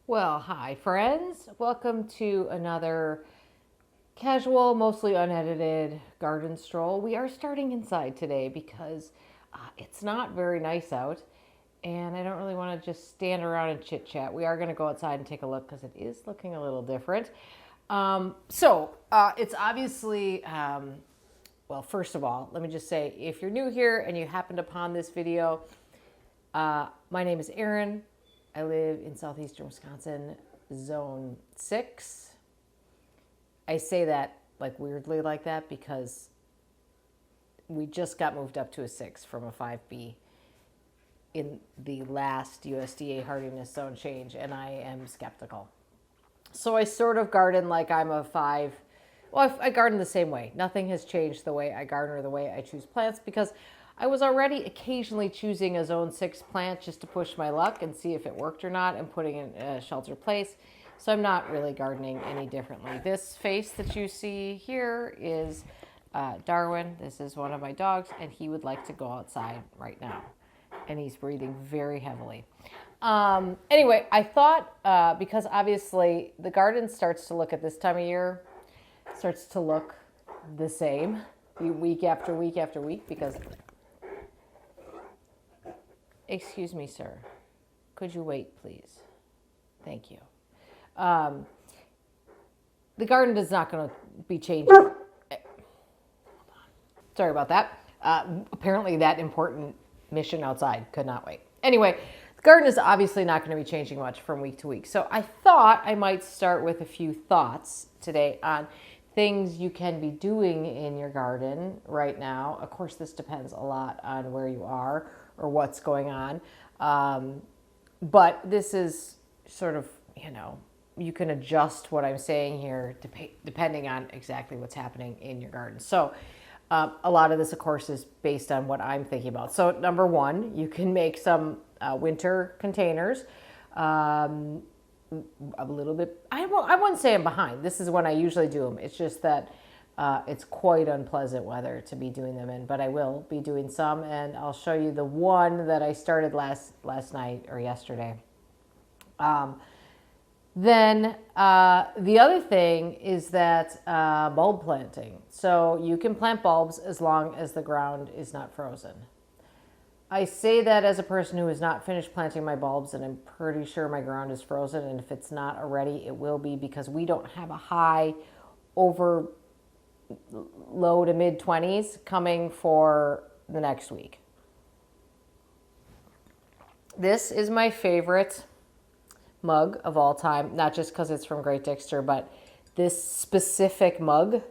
Well, hi friends. Welcome to another casual, mostly unedited garden stroll. We are starting inside today because it's not very nice out and I don't really want to just stand around and chit chat. We are going to go outside and take a look because it is looking a little different. It's obviously, well, first of all, let me just say, if you're new here and you happened upon this video, my name is Erin. I live in southeastern Wisconsin, zone 6. I say that like weirdly like that because we just got moved up to a 6 from a 5B in the last USDA hardiness zone change, and I am skeptical. So I sort of garden like I'm a 5. Well, I garden the same way. Nothing has changed the way I garden or the way I choose plants because I was already occasionally choosing a zone 6 plant just to push my luck and see if it worked or not and putting it in a sheltered place. So I'm not really gardening any differently. This face that you see here is Darwin. This is one of my dogs, and he would like to go outside right now. And he's breathing very heavily. Anyway, I thought, because obviously the garden starts to look at this time of year, starts to look the same week after week after week because... Excuse me, sir. Could you wait, please? Thank you. The garden is not going to be changing. Hold on. Sorry about that. Apparently that important mission outside could not wait. Anyway, the garden is obviously not going to be changing much from week to week. So I thought I might start with a few thoughts today on things you can be doing in your garden right now. Of course, this depends a lot on where you are or what's going on. But this is sort of, you can adjust what I'm saying here depending on exactly what's happening in your garden. So a lot of this, of course, is based on what I'm thinking about. So number one, you can make some winter containers. A little bit, I wouldn't say I'm behind. This is when I usually do them. It's just that it's quite unpleasant weather to be doing them in, but I will be doing some, and I'll show you the one that I started last night or yesterday. Then the other thing is that bulb planting. So you can plant bulbs as long as the ground is not frozen. I say that as a person who has not finished planting my bulbs, and I'm pretty sure my ground is frozen, and if it's not already, it will be because we don't have a high over low to mid 20s coming for the next week. This is my favorite mug of all time, not just because it's from Great Dixter, but this specific mug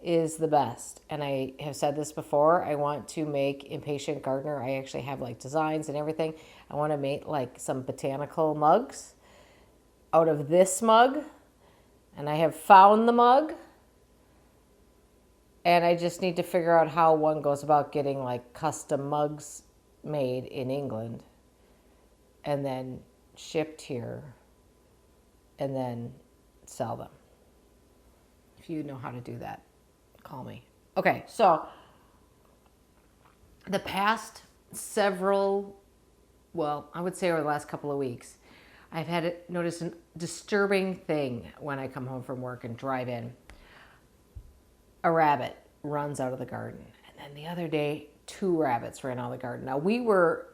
is the best. And I have said this before, I want to make Impatient Gardener. I actually have like designs and everything. I want to make like some botanical mugs out of this mug. And I have found the mug. And I just need to figure out how one goes about getting like custom mugs made in England and then shipped here and then sell them. If you know how to do that, call me. Okay, so the past several, well, I would say over the last couple of weeks, I've had noticed a disturbing thing when I come home from work and drive in. A rabbit runs out of the garden. And then the other day, 2 rabbits ran out of the garden. Now, we were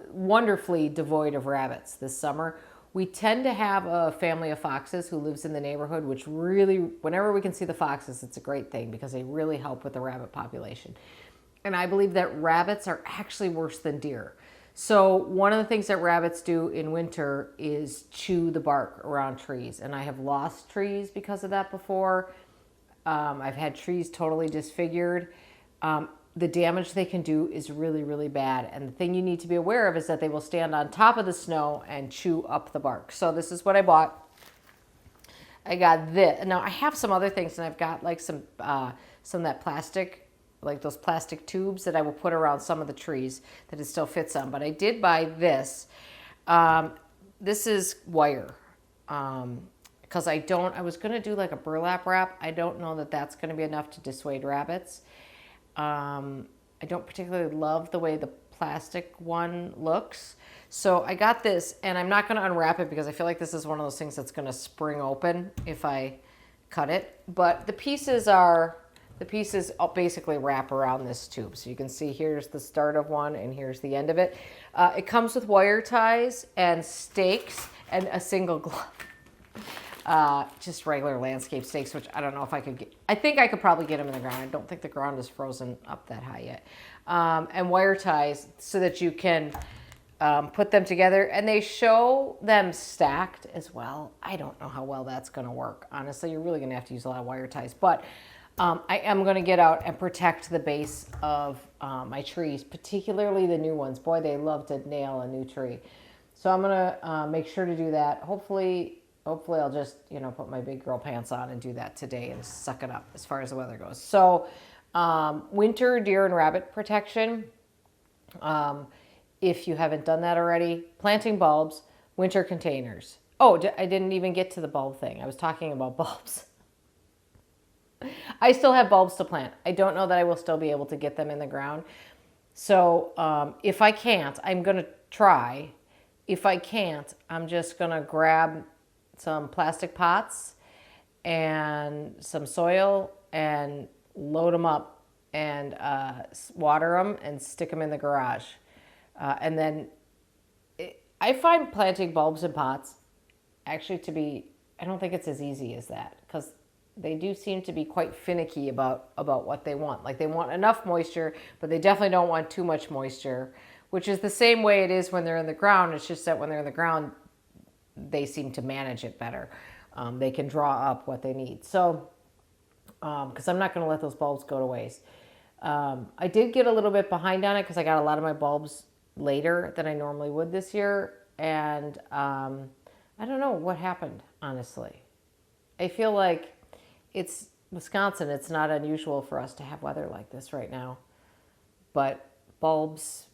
wonderfully devoid of rabbits this summer. We tend to have a family of foxes who lives in the neighborhood, which really, whenever we can see the foxes, it's a great thing because they really help with the rabbit population. And I believe that rabbits are actually worse than deer. So one of the things that rabbits do in winter is chew the bark around trees. And I have lost trees because of that before. I've had trees totally disfigured. The damage they can do is really, really bad. And the thing you need to be aware of is that they will stand on top of the snow and chew up the bark. So this is what I bought. I got this. Now I have some other things, and I've got like some of that plastic, like those plastic tubes that I will put around some of the trees that it still fits on. But I did buy this. This is wire. Because I was going to do like a burlap wrap. I don't know that that's going to be enough to dissuade rabbits. I don't particularly love the way the plastic one looks. So I got this, and I'm not going to unwrap it because I feel like this is one of those things that's going to spring open if I cut it. But the pieces basically wrap around this tube. So you can see here's the start of one and here's the end of it. It comes with wire ties and stakes and a single glove. Just regular landscape stakes, which I don't know if I could get. I think I could probably get them in the ground. I don't think the ground is frozen up that high yet. And wire ties so that you can put them together, and they show them stacked as well. I don't know how well that's going to work. Honestly, you're really going to have to use a lot of wire ties, but I am going to get out and protect the base of my trees, particularly the new ones. Boy, they love to nail a new tree. So I'm going to make sure to do that. Hopefully I'll just, put my big girl pants on and do that today and suck it up as far as the weather goes. So winter deer and rabbit protection. If you haven't done that already, planting bulbs, winter containers. Oh, I didn't even get to the bulb thing. I was talking about bulbs. I still have bulbs to plant. I don't know that I will still be able to get them in the ground. So if I can't, I'm going to try. If I can't, I'm just going to grab some plastic pots and some soil and load them up and water them and stick them in the garage. And then I find planting bulbs in pots actually to be, I don't think it's as easy as that, because they do seem to be quite finicky about what they want. Like, they want enough moisture, but they definitely don't want too much moisture, which is the same way it is when they're in the ground. It's just that when they're in the ground, they seem to manage it better. They can draw up what they need. So, because I'm not going to let those bulbs go to waste. I did get a little bit behind on it because I got a lot of my bulbs later than I normally would this year. And I don't know what happened, honestly. I feel like it's Wisconsin. It's not unusual for us to have weather like this right now. But bulbs,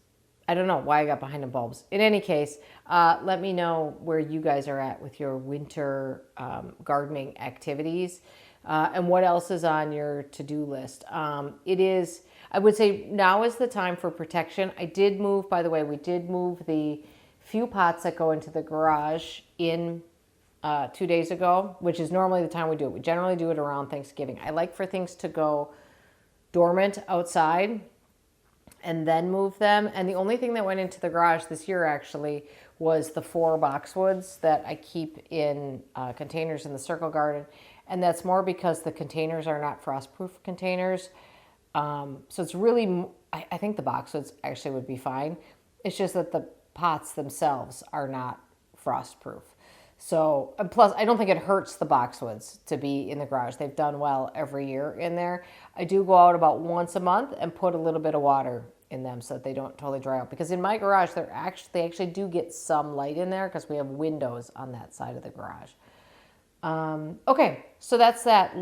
I don't know why I got behind on bulbs. In any case, let me know where you guys are at with your winter gardening activities and what else is on your to-do list. I would say now is the time for protection. I did move, by the way, we did move the few pots that go into the garage in 2 days ago, which is normally the time we do it. We generally do it around Thanksgiving. I like for things to go dormant outside and then move them. And the only thing that went into the garage this year actually was the 4 boxwoods that I keep in containers in the circle garden. And that's more because the containers are not frostproof containers. So it's really, I think the boxwoods actually would be fine. It's just that the pots themselves are not frostproof. So, and plus, I don't think it hurts the boxwoods to be in the garage. They've done well every year in there. I do go out about once a month and put a little bit of water in them so that they don't totally dry out. Because in my garage, they actually do get some light in there because we have windows on that side of the garage. Okay, so that's that.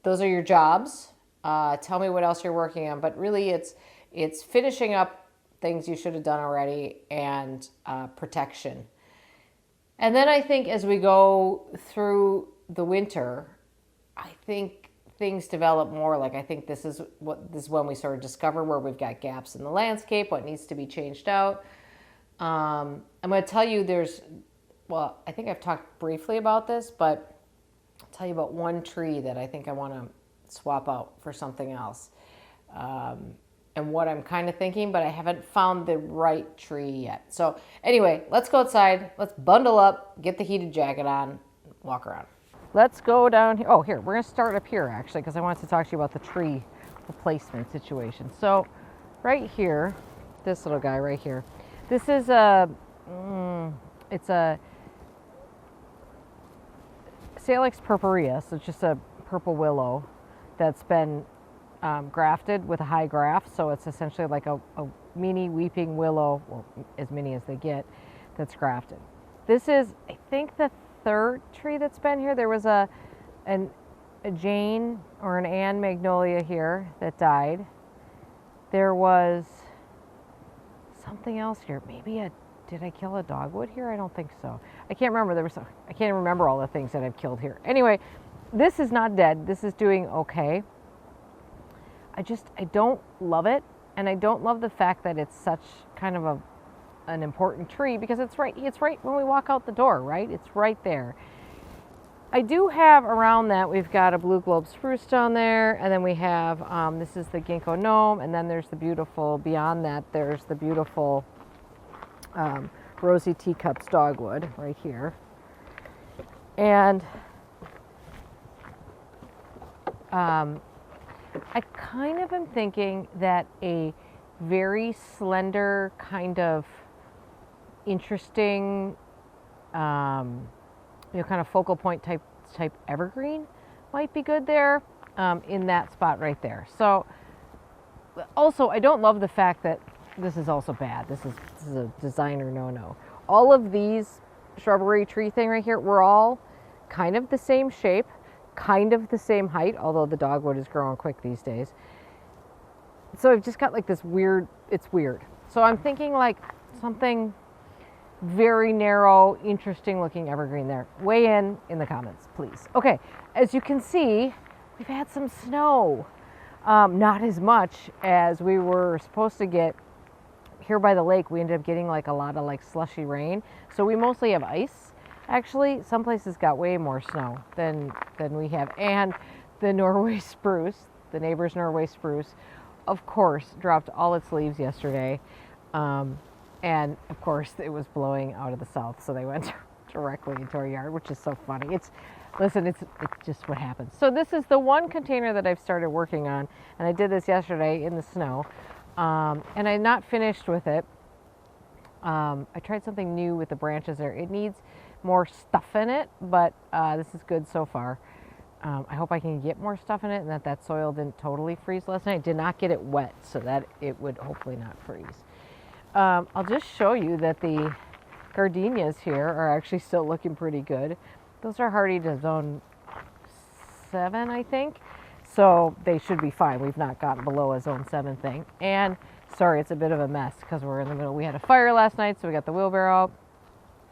Those are your jobs. Tell me what else you're working on. But really, it's finishing up things you should have done already and protection. And then I think as we go through the winter, I think things develop more. Like, I think this is when we sort of discover where we've got gaps in the landscape, what needs to be changed out. I'm going to tell you I think I've talked briefly about this, but I'll tell you about one tree that I think I want to swap out for something else. And what I'm kind of thinking, but I haven't found the right tree yet. So anyway, let's go outside. Let's bundle up, get the heated jacket on, walk around. Let's go down here. Oh, here, we're going to start up here, actually, because I wanted to talk to you about the tree replacement situation. So right here, this little guy right here, this is it's a Salix purpurea, so it's just a purple willow that's been grafted with a high graft, so it's essentially like a mini weeping willow, well, as many as they get, that's grafted. This is, I think, the 3rd tree that's been here. There was a Jane or an Anne magnolia here that died. There was something else here. Maybe did I kill a dogwood here? I don't think so. I can't remember. I can't remember all the things that I've killed here. Anyway, this is not dead. This is doing okay. I don't love it, and I don't love the fact that it's such kind of a an important tree because it's right when we walk out the door, right? It's right there. I do have around that, we've got a blue globe spruce down there, and then we have, this is the ginkgo gnome, and then there's the beautiful, beyond that, there's the beautiful rosy teacups dogwood right here. And I kind of am thinking that a very slender, kind of interesting, kind of focal point type evergreen might be good there in that spot right there. So also, I don't love the fact that this is also bad. This is a designer no-no. All of these shrubbery tree thing right here, we're all kind of the same shape, kind of the same height, although the dogwood is growing quick these days. So I've just got like this weird, it's weird. So I'm thinking like something very narrow, interesting looking evergreen there. Weigh in the comments, please. Okay, as you can see, we've had some snow. Not as much as we were supposed to get here by the lake. We ended up getting like a lot of like slushy rain. So we mostly have ice. Actually, some places got way more snow than we have. And the Norway spruce, the neighbor's Norway spruce, of course, dropped all its leaves yesterday. And of course, it was blowing out of the south, so they went directly into our yard, which is so funny. It's just what happens. So this is the one container that I've started working on, and I did this yesterday in the snow, and I'm not finished with it. I tried something new with the branches there. It needs more stuff in it, but this is good so far. I hope I can get more stuff in it, and that soil didn't totally freeze last night. I did not get it wet, so that it would hopefully not freeze. I'll just show you that the gardenias here are actually still looking pretty good. Those are hardy to zone 7, I think. So they should be fine. We've not gotten below a zone 7 thing. And sorry, it's a bit of a mess because we're in the middle. We had a fire last night, so we got the wheelbarrow out.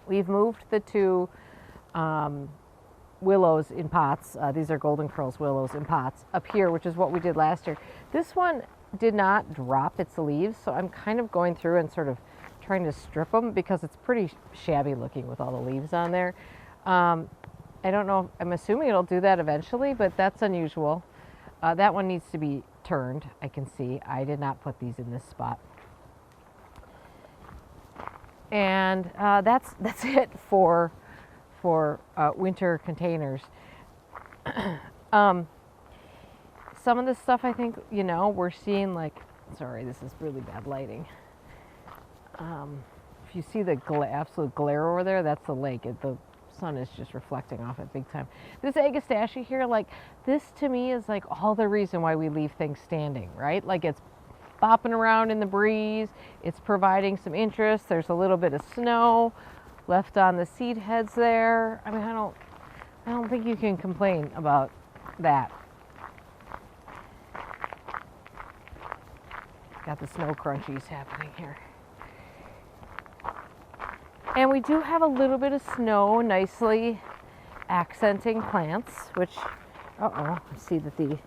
We've moved the 2 willows in pots. These are golden curls willows in pots up here, which is what we did last year. This one did not drop its leaves, so I'm kind of going through and sort of trying to strip them because it's pretty shabby looking with all the leaves on there. I don't know, I'm assuming it'll do that eventually, but that's unusual. That one needs to be turned, I can see. I did not put these in this spot. And that's it for winter containers. Some of this stuff, I think, we're seeing like, sorry, this is really bad lighting. If you see the absolute glare over there, that's the lake. The sun is just reflecting off it big time. This agastache here, like this to me is like all the reason why we leave things standing, right? Like it's bopping around in the breeze. It's providing some interest. There's a little bit of snow left on the seed heads there. I mean, I don't think you can complain about that. Got the snow crunchies happening here. And we do have a little bit of snow nicely accenting plants, which, I see that I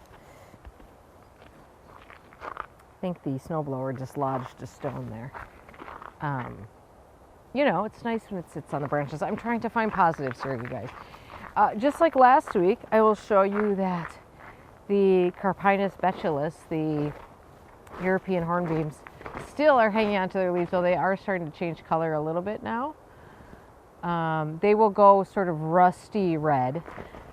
think the snowblower dislodged a stone there. It's nice when it sits on the branches. I'm trying to find positives here, you guys. Just like last week, I will show you that the Carpinus betulus, the European hornbeams, still are hanging on to their leaves, though they are starting to change color a little bit now. They will go sort of rusty red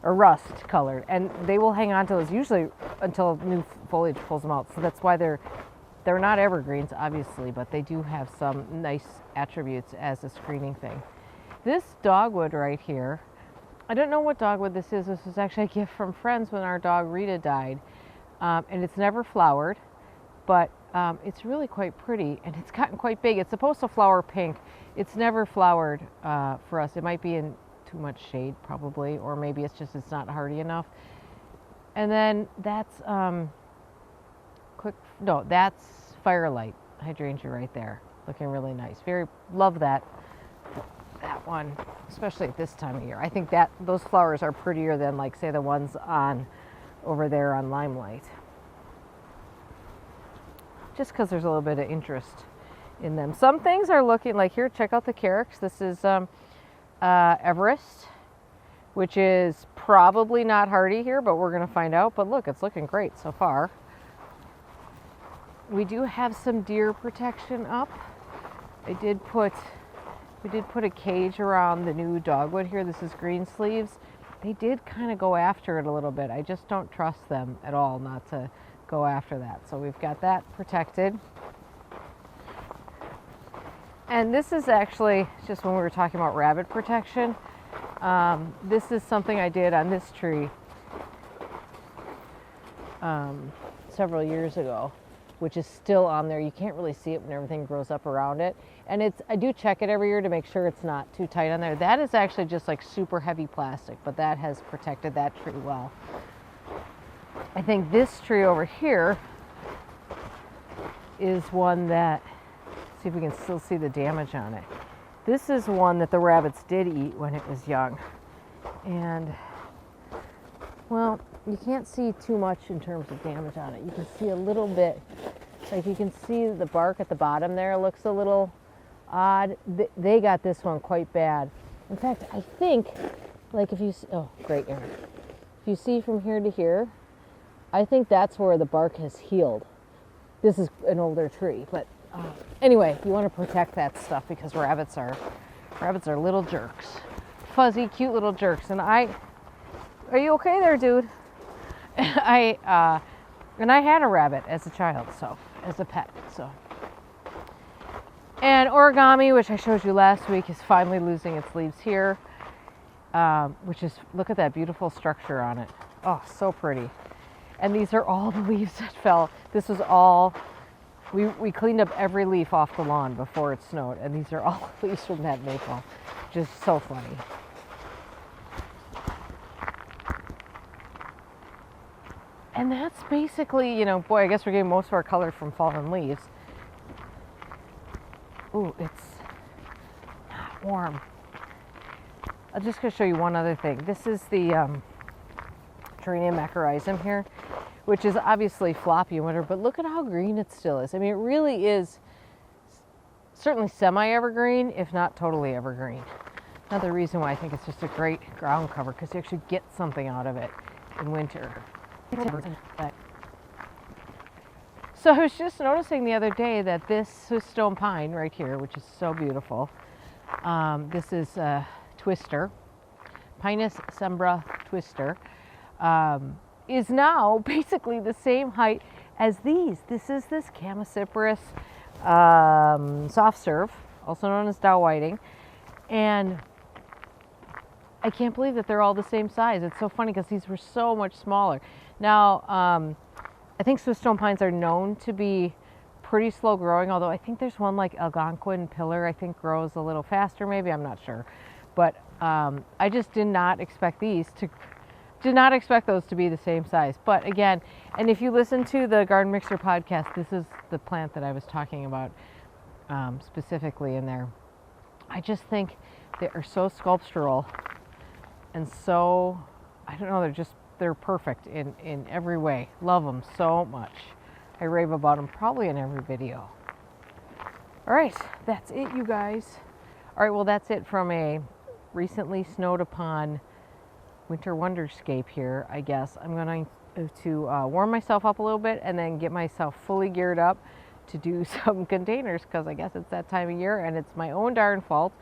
or rust colored, and they will hang on to those usually until new foliage pulls them out. So that's why they're not evergreens, obviously, but they do have some nice attributes as a screening thing. This dogwood right here, I don't know what dogwood this is. This was actually a gift from friends when our dog Rita died, and it's never flowered. But it's really quite pretty, and it's gotten quite big. It's supposed to flower pink. It's never flowered for us. It might be in too much shade, probably, or maybe it's not hardy enough. And then that's that's Firelight hydrangea right there, looking really nice. Love that one, especially at this time of year. I think that those flowers are prettier than, like, say, the ones over there on Limelight. Just because there's a little bit of interest in them. Some things are looking like, here, check out the carex. This is Everest, which is probably not hardy here, but we're going to find out. But look, it's looking great so far. We do have some deer protection up. We did put a cage around the new dogwood here. This is green sleeves. They did kind of go after it a little bit. I just don't trust them at all not to go after that. So we've got that protected. And this is actually just when we were talking about rabbit protection. This is something I did on this tree several years ago, which is still on there. You can't really see it when everything grows up around it. And I do check it every year to make sure it's not too tight on there. That is actually just like super heavy plastic, but that has protected that tree well. I think this tree over here is one that, see if we can still see the damage on it. This is one that the rabbits did eat when it was young. And, well, you can't see too much in terms of damage on it. You can see a little bit, like you can see the bark at the bottom there looks a little odd. They got this one quite bad. In fact, I think, like if you, oh, great, Erin. If you see from here to here, I think that's where the bark has healed. This is an older tree, but anyway, you want to protect that stuff because rabbits are little jerks. Fuzzy, cute little jerks. And are you okay there, dude? And I had a rabbit as a child, so, as a pet, so. And origami, which I showed you last week, is finally losing its leaves here, which is, look at that beautiful structure on it. Oh, so pretty. And these are all the leaves that fell. This was all, we cleaned up every leaf off the lawn before it snowed, and these are all leaves from that maple. Just so funny. And that's basically, you know, boy, I guess we're getting most of our color from fallen leaves. Ooh, it's not warm. I'm just going to show you one other thing. This is the Geranium macrorhizum here, which is obviously floppy in winter, but look at how green it still is. I mean, it really is certainly semi-evergreen, if not totally evergreen. Another reason why I think it's just a great ground cover, because you actually get something out of it in winter. So I was just noticing the other day that this Swiss stone pine right here, which is so beautiful, this is a twister, Pinus sembra twister, is now basically the same height as these. This is this Chamaecyparis soft serve, also known as Dow whiting, and I can't believe that they're all the same size. It's so funny because these were so much smaller. Now, I think Swiss stone pines are known to be pretty slow growing, although I think there's one like Algonquin pillar I think grows a little faster maybe, I'm not sure. But I just did not expect those to be the same size. But again, and if you listen to the Garden Mixer podcast, this is the plant that I was talking about specifically in there. I just think they are so sculptural and so, I don't know, they're perfect in every way. Love them so much. I rave about them probably in every video. All right, that's it, you guys. All right, well, that's it from a recently snowed upon winter wonderscape here, I guess. I'm going to warm myself up a little bit and then get myself fully geared up to do some containers, because I guess it's that time of year and it's my own darn fault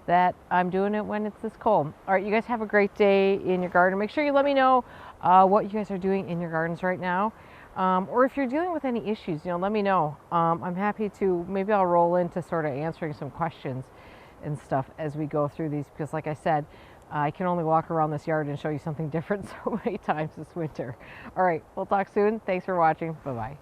that I'm doing it when it's this cold. All right, you guys have a great day in your garden. Make sure you let me know what you guys are doing in your gardens right now. Or if you're dealing with any issues, let me know. I'm happy to, maybe I'll roll into sort of answering some questions and stuff as we go through these, because like I said, I can only walk around this yard and show you something different so many times this winter. All right, we'll talk soon. Thanks for watching. Bye-bye.